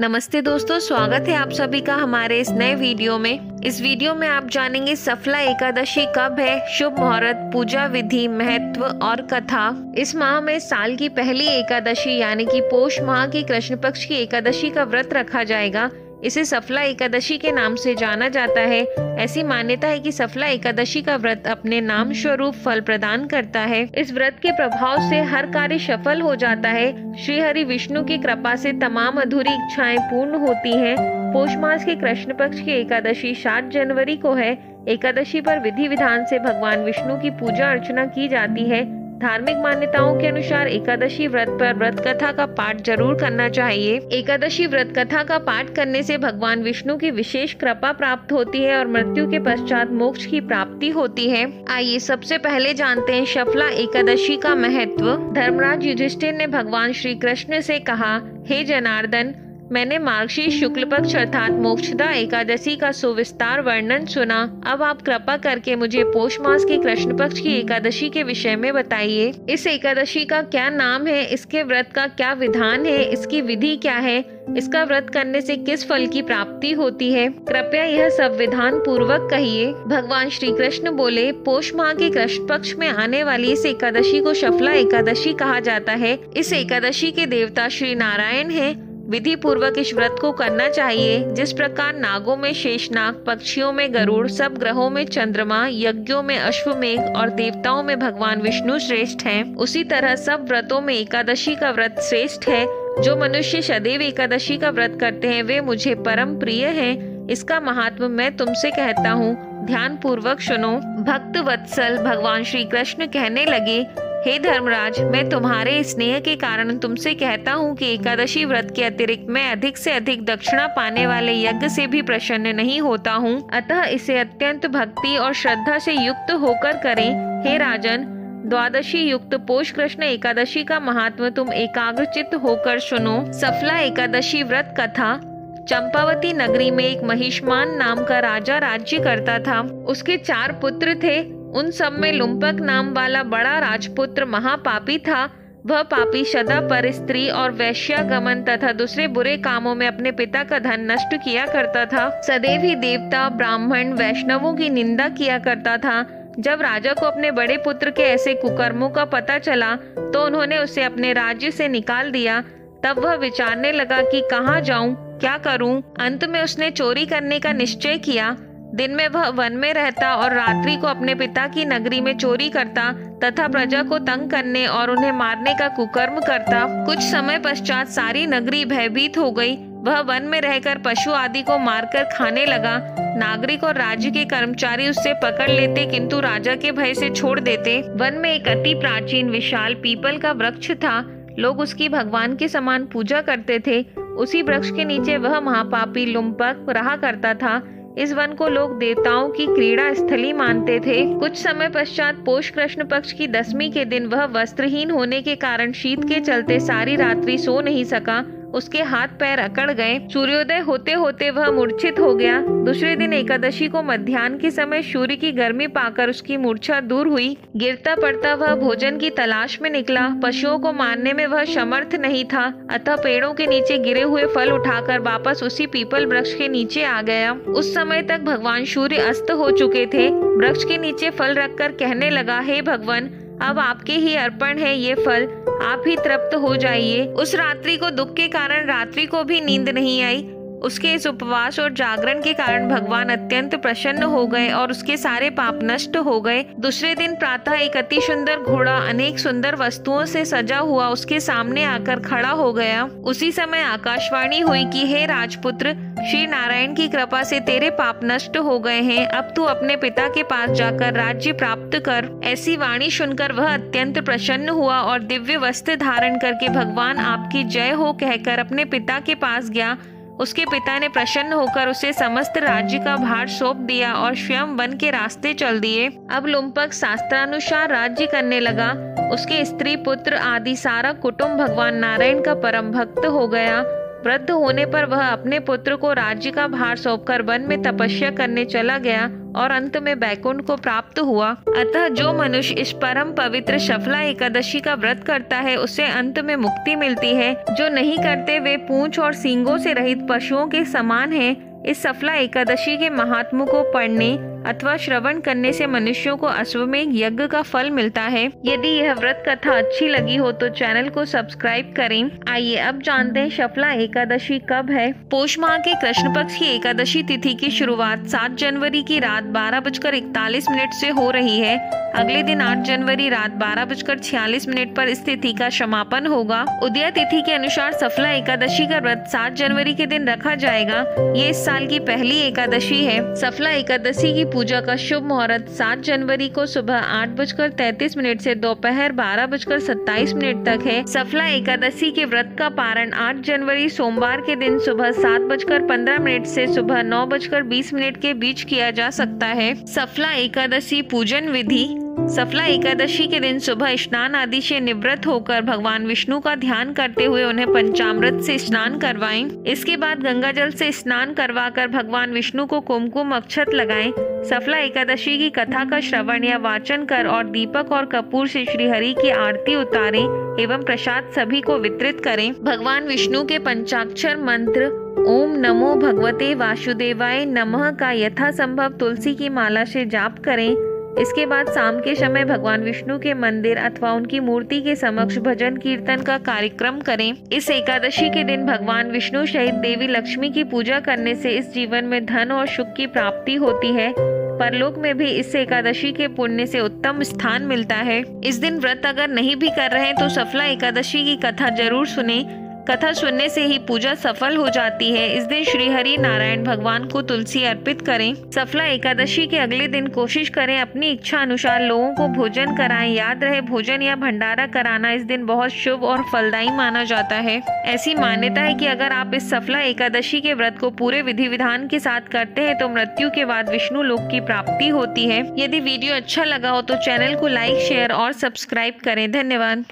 नमस्ते दोस्तों, स्वागत है आप सभी का हमारे इस नए वीडियो में। इस वीडियो में आप जानेंगे सफला एकादशी कब है, शुभ मुहूर्त, पूजा विधि, महत्व और कथा। इस माह में साल की पहली एकादशी यानी कि पोष माह की कृष्ण पक्ष की एकादशी का व्रत रखा जाएगा। इसे सफला एकादशी के नाम से जाना जाता है। ऐसी मान्यता है कि सफला एकादशी का व्रत अपने नाम स्वरूप फल प्रदान करता है। इस व्रत के प्रभाव से हर कार्य सफल हो जाता है। श्री हरि विष्णु की कृपा से तमाम अधूरी इच्छाएं पूर्ण होती हैं। पोष मास के कृष्ण पक्ष की एकादशी 7 जनवरी को है। एकादशी पर विधि विधान से भगवान विष्णु की पूजा अर्चना की जाती है। धार्मिक मान्यताओं के अनुसार एकादशी व्रत पर व्रत कथा का पाठ जरूर करना चाहिए। एकादशी व्रत कथा का पाठ करने से भगवान विष्णु की विशेष कृपा प्राप्त होती है और मृत्यु के पश्चात मोक्ष की प्राप्ति होती है। आइए सबसे पहले जानते हैं सफला एकादशी का महत्व। धर्मराज युधिष्ठिर ने भगवान श्री कृष्ण से कहा, हे जनार्दन, मैंने मार्गशीर्ष शुक्ल पक्ष अर्थात मोक्षदा एकादशी का सुविस्तार वर्णन सुना। अब आप कृपा करके मुझे पोष मास के कृष्ण पक्ष की एकादशी के विषय में बताइए। इस एकादशी का क्या नाम है, इसके व्रत का क्या विधान है, इसकी विधि क्या है, इसका व्रत करने से किस फल की प्राप्ति होती है, कृपया यह सब विधान पूर्वक कहिए। भगवान श्री कृष्ण बोले, पोष माह के कृष्ण पक्ष में आने वाली इस एकादशी को सफला एकादशी कहा जाता है। इस एकादशी के देवता श्री नारायण हैं। विधि पूर्वक इस व्रत को करना चाहिए। जिस प्रकार नागों में शेषनाग, पक्षियों में गरुड़, सब ग्रहों में चंद्रमा, यज्ञों में अश्वमेघ और देवताओं में भगवान विष्णु श्रेष्ठ हैं, उसी तरह सब व्रतों में एकादशी का व्रत श्रेष्ठ है। जो मनुष्य सदैव एकादशी का व्रत करते हैं वे मुझे परम प्रिय हैं। इसका महात्म मैं तुमसे कहता हूँ, ध्यान पूर्वक सुनो। भक्त वत्सल भगवान श्री कृष्ण कहने लगे, हे धर्मराज, मैं तुम्हारे स्नेह के कारण तुमसे कहता हूँ कि एकादशी व्रत के अतिरिक्त मैं अधिक से अधिक दक्षिणा पाने वाले यज्ञ से भी प्रसन्न नहीं होता हूँ। अतः इसे अत्यंत भक्ति और श्रद्धा से युक्त होकर करें। हे राजन, द्वादशी युक्त पोष कृष्ण एकादशी का महात्म तुम एकाग्रचित्त होकर सुनो। सफला एकादशी व्रत कथा। चंपावती नगरी में एक महिष्मान नाम का राजा राज्य करता था। उसके 4 पुत्र थे। उन सब में लुम्पक नाम वाला बड़ा राजपुत्र महापापी था। वह पापी सदा पर स्त्री और वैश्यागमन तथा दूसरे बुरे कामों में अपने पिता का धन नष्ट किया करता था। सदैव ही देवता, ब्राह्मण, वैष्णवों की निंदा किया करता था। जब राजा को अपने बड़े पुत्र के ऐसे कुकर्मों का पता चला तो उन्होंने उसे अपने राज्य से निकाल दिया। तब वह विचारने लगा कि कहाँ जाऊं, क्या करूं। अंत में उसने चोरी करने का निश्चय किया। दिन में वह वन में रहता और रात्रि को अपने पिता की नगरी में चोरी करता तथा प्रजा को तंग करने और उन्हें मारने का कुकर्म करता। कुछ समय पश्चात सारी नगरी भयभीत हो गई। वह वन में रहकर पशु आदि को मारकर खाने लगा। नागरिक और राज्य के कर्मचारी उससे पकड़ लेते किंतु राजा के भय से छोड़ देते। वन में एक अति प्राचीन विशाल पीपल का वृक्ष था। लोग उसकी भगवान के समान पूजा करते थे। उसी वृक्ष के नीचे वह महापापी लुम्पक रहा करता था। इस वन को लोग देवताओं की क्रीड़ा स्थली मानते थे। कुछ समय पश्चात पोष कृष्ण पक्ष की 10वीं के दिन वह वस्त्रहीन होने के कारण शीत के चलते सारी रात्रि सो नहीं सका। उसके हाथ पैर अकड़ गए। सूर्योदय होते होते वह मूर्छित हो गया। दूसरे दिन एकादशी को मध्याह्न के समय सूर्य की गर्मी पाकर उसकी मूर्छा दूर हुई। गिरता पड़ता वह भोजन की तलाश में निकला। पशुओं को मारने में वह समर्थ नहीं था, अतः पेड़ों के नीचे गिरे हुए फल उठाकर वापस उसी पीपल वृक्ष के नीचे आ गया। उस समय तक भगवान सूर्य अस्त हो चुके थे। वृक्ष के नीचे फल रखकर कहने लगा, हे भगवान, अब आपके ही अर्पण है ये फल, आप ही तृप्त हो जाइए। उस रात्रि को दुख के कारण रात्रि को भी नींद नहीं आई। उसके इस उपवास और जागरण के कारण भगवान अत्यंत प्रसन्न हो गए और उसके सारे पाप नष्ट हो गए। दूसरे दिन प्रातः एक अति सुंदर घोड़ा अनेक सुंदर वस्तुओं से सजा हुआ उसके सामने आकर खड़ा हो गया। उसी समय आकाशवाणी हुई कि हे राजपुत्र, श्री नारायण की कृपा से तेरे पाप नष्ट हो गए हैं। अब तू अपने पिता के पास जाकर राज्य प्राप्त कर। ऐसी वाणी सुनकर वह अत्यंत प्रसन्न हुआ और दिव्य वस्त्र धारण करके भगवान आपकी जय हो कहकर अपने पिता के पास गया। उसके पिता ने प्रसन्न होकर उसे समस्त राज्य का भार सौंप दिया और स्वयं वन के रास्ते चल दिए। अब लुम्पक शास्त्रानुसार राज्य करने लगा। उसके स्त्री पुत्र आदि सारा कुटुंब भगवान नारायण का परम भक्त हो गया। वृद्ध होने पर वह अपने पुत्र को राज्य का भार सौंपकर वन में तपस्या करने चला गया। और अंत में वैकुंठ को प्राप्त हुआ। अतः जो मनुष्य इस परम पवित्र सफला एकादशी का व्रत करता है उसे अंत में मुक्ति मिलती है। जो नहीं करते वे पूंछ और सींगों से रहित पशुओं के समान हैं। इस सफला एकादशी के महात्म्य को पढ़ने अथवा श्रवण करने से मनुष्यों को अश्वमेध यज्ञ का फल मिलता है। यदि यह व्रत कथा अच्छी लगी हो तो चैनल को सब्सक्राइब करें। आइए अब जानते हैं सफला एकादशी कब है। पोष माह के कृष्ण पक्ष की एकादशी तिथि की शुरुआत 7 जनवरी की रात 12:41 से हो रही है। अगले दिन 8 जनवरी रात 12:46 पर इस तिथि का समापन होगा। उदय तिथि के अनुसार सफला एकादशी का व्रत 7 जनवरी के दिन रखा जाएगा। ये इस साल की पहली एकादशी है। सफला एकादशी की पूजा का शुभ मुहूर्त 7 जनवरी को सुबह 8:33 से दोपहर 12:27 तक है। सफला एकादशी के व्रत का पारण 8 जनवरी सोमवार के दिन सुबह 7:15 से सुबह 9:20 के बीच किया जा सकता है। सफला एकादशी पूजन विधि। सफला एकादशी के दिन सुबह स्नान आदि से निवृत्त होकर भगवान विष्णु का ध्यान करते हुए उन्हें पंचामृत से स्नान करवाएं। इसके बाद गंगा जल से स्नान करवाकर भगवान विष्णु को कुमकुम अक्षत लगाएं। सफला एकादशी की कथा का श्रवण या वाचन कर और दीपक और कपूर से श्री हरि की आरती उतारें एवं प्रसाद सभी को वितरित करें। भगवान विष्णु के पंचाक्षर मंत्र ओम नमो भगवते वासुदेवाय नमः का यथासंभव तुलसी की माला से जाप करें। इसके बाद शाम के समय भगवान विष्णु के मंदिर अथवा उनकी मूर्ति के समक्ष भजन कीर्तन का कार्यक्रम करें। इस एकादशी के दिन भगवान विष्णु सहित देवी लक्ष्मी की पूजा करने से इस जीवन में धन और सुख की प्राप्ति होती है। परलोक में भी इस एकादशी के पुण्य से उत्तम स्थान मिलता है। इस दिन व्रत अगर नहीं भी कर रहे हैं तो सफला एकादशी की कथा जरूर सुने। कथा सुनने से ही पूजा सफल हो जाती है। इस दिन श्री हरि नारायण भगवान को तुलसी अर्पित करें। सफला एकादशी के अगले दिन कोशिश करें अपनी इच्छा अनुसार लोगों को भोजन कराएं। याद रहे भोजन या भंडारा कराना इस दिन बहुत शुभ और फलदायी माना जाता है। ऐसी मान्यता है कि अगर आप इस सफला एकादशी के व्रत को पूरे विधि विधान के साथ करते हैं तो मृत्यु के बाद विष्णु लोक की प्राप्ति होती है। यदि वीडियो अच्छा लगा हो तो चैनल को लाइक शेयर और सब्सक्राइब करें। धन्यवाद।